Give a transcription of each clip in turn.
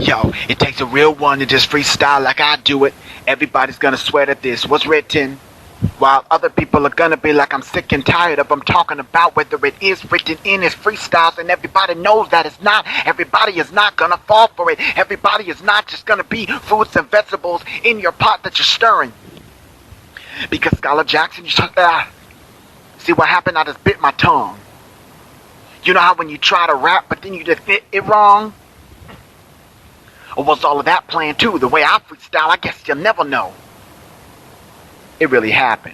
Yo, it takes a real one to just freestyle like I do it. Everybody's gonna swear that this was written, while other people are gonna be like, I'm sick and tired of them talking about whether it is written in his freestyles, and everybody knows that it's not. Everybody is not gonna fall for it. Everybody is not just gonna be fruits and vegetables in your pot that you're stirring. Because Scholar Jackson, see what happened? I just bit my tongue. You know how when you try to rap, but then you just hit it wrong? Or was all of that planned too? The way I freestyle, I guess you'll never know. It really happened.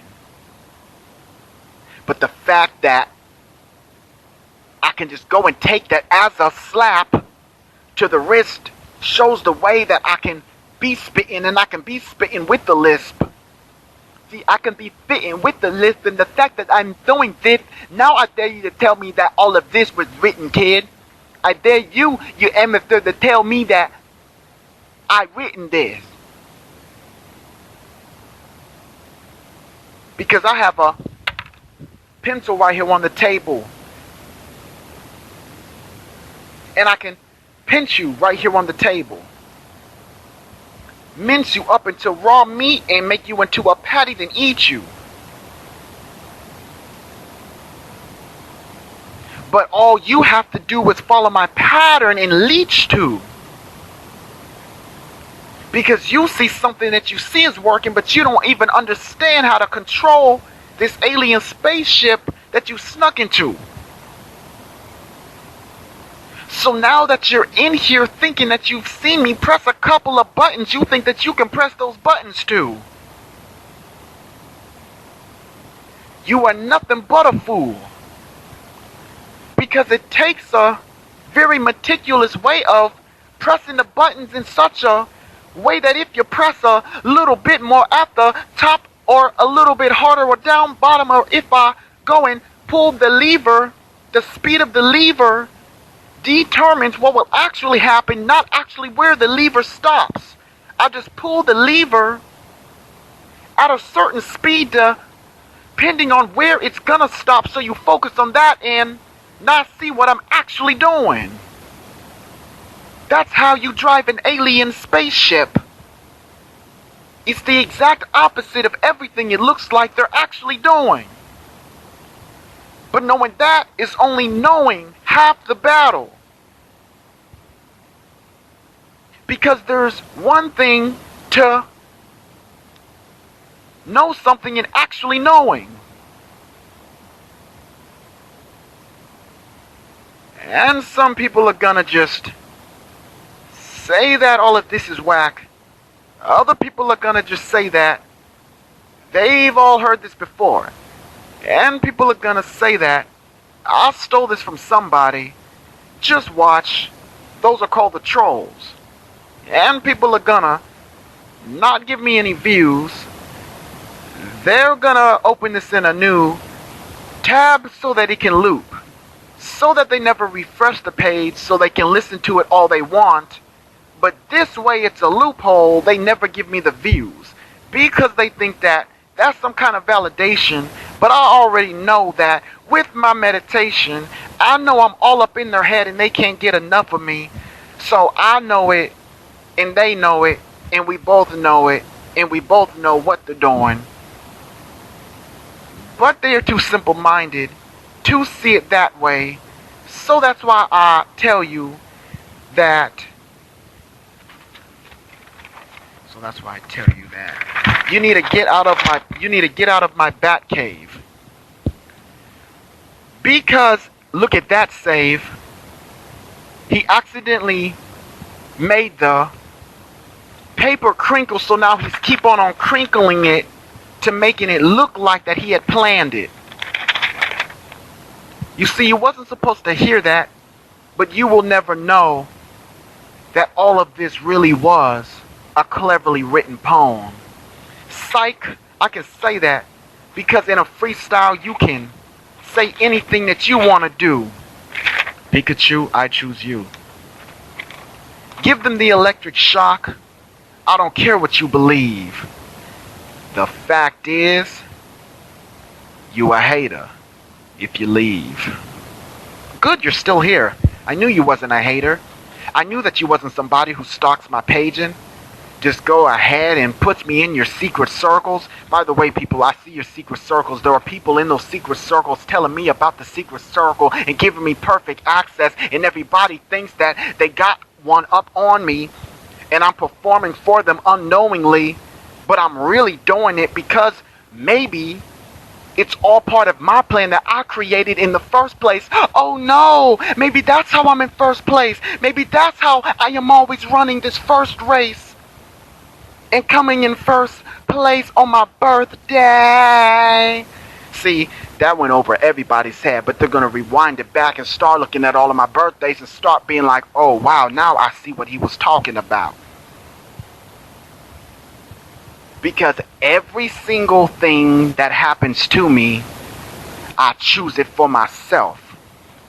But the fact that I can just go and take that as a slap to the wrist shows the way that I can be spitting, and I can be spitting with the lisp. See, I can be fitting with the lisp, and the fact that I'm doing this, now I dare you to tell me that all of this was written, kid. I dare you amateur, to tell me that I written this. Because I have a pencil right here on the table. And I can pinch you right here on the table. Mince you up into raw meat and make you into a patty, then eat you. But all you have to do is follow my pattern and leech to. Because you see something that you see is working, but you don't even understand how to control this alien spaceship that you snuck into. So now that you're in here thinking that you've seen me press a couple of buttons, you think that you can press those buttons too. You are nothing but a fool. Because it takes a very meticulous way of pressing the buttons in such a way that if you press a little bit more at the top or a little bit harder or down bottom, or if I go and pull the lever, the speed of the lever determines what will actually happen, not actually where the lever stops. I just pull the lever at a certain speed depending on where it's gonna stop, so you focus on that and not see what I'm actually doing. That's how you drive an alien spaceship. It's the exact opposite of everything it looks like they're actually doing. But knowing that is only knowing half the battle. Because there's one thing to know something and actually knowing. And some people are gonna just say that all of this is whack. Other people are gonna just say that they've all heard this before. And people are gonna say that I stole this from somebody. Just watch. Those are called the trolls. And people are gonna not give me any views. They're gonna open this in a new tab so that it can loop. So that they never refresh the page, so they can listen to it all they want. But this way it's a loophole. They never give me the views because they think that that's some kind of validation. But I already know that with my meditation, I know I'm all up in their head and they can't get enough of me. So I know it and they know it and we both know it and we both know what they're doing. But they are too simple-minded to see it that way. So that's why I tell you that. That's why I tell you that you need to get out of my bat cave. Because look at that save. He accidentally made the paper crinkle, so now he's keep on crinkling it to making it look like that he had planned it. You see, you wasn't supposed to hear that, but you will never know that all of this really was a cleverly written poem. Psych, I can say that because in a freestyle you can say anything that you want to do. Pikachu, I choose you. Give them the electric shock. I don't care what you believe. The fact is, you a hater if you leave. Good, you're still here. I knew you wasn't a hater. I knew that you wasn't somebody who stalks my paging. Just go ahead and puts me in your secret circles. By the way, people, I see your secret circles. There are people in those secret circles telling me about the secret circle and giving me perfect access, and everybody thinks that they got one up on me, and I'm performing for them unknowingly, but I'm really doing it because maybe it's all part of my plan that I created in the first place. Oh no, maybe that's how I'm in first place. Maybe that's how I am always running this first race and coming in first place on my birthday. See, that went over everybody's head, but they're going to rewind it back and start looking at all of my birthdays and start being like, oh wow, now I see what he was talking about. Because every single thing that happens to me, I choose it for myself.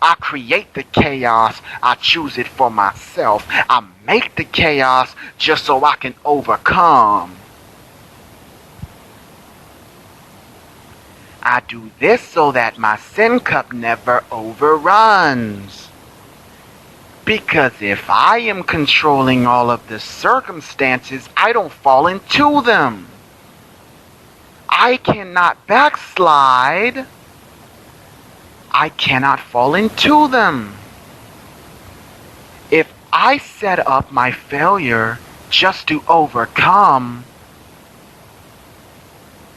I create the chaos, I choose it for myself. I make the chaos just so I can overcome. I do this so that my sin cup never overruns. Because if I am controlling all of the circumstances, I don't fall into them. I cannot backslide. I cannot fall into them. If I set up my failure just to overcome,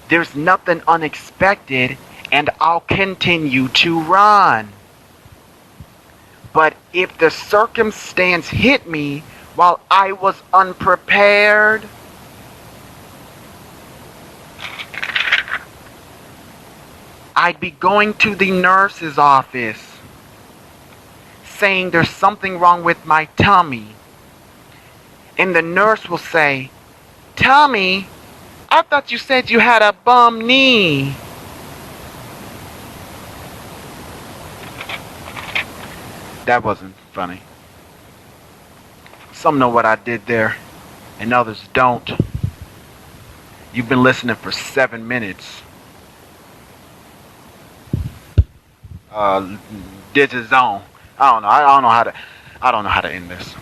there's nothing unexpected and I'll continue to run. But if the circumstance hit me while I was unprepared, I'd be going to the nurse's office saying there's something wrong with my tummy. And the nurse will say, "Tummy, I thought you said you had a bum knee." That wasn't funny. Some know what I did there, and others don't. You've been listening for 7 minutes. This is on. I don't know how to end this.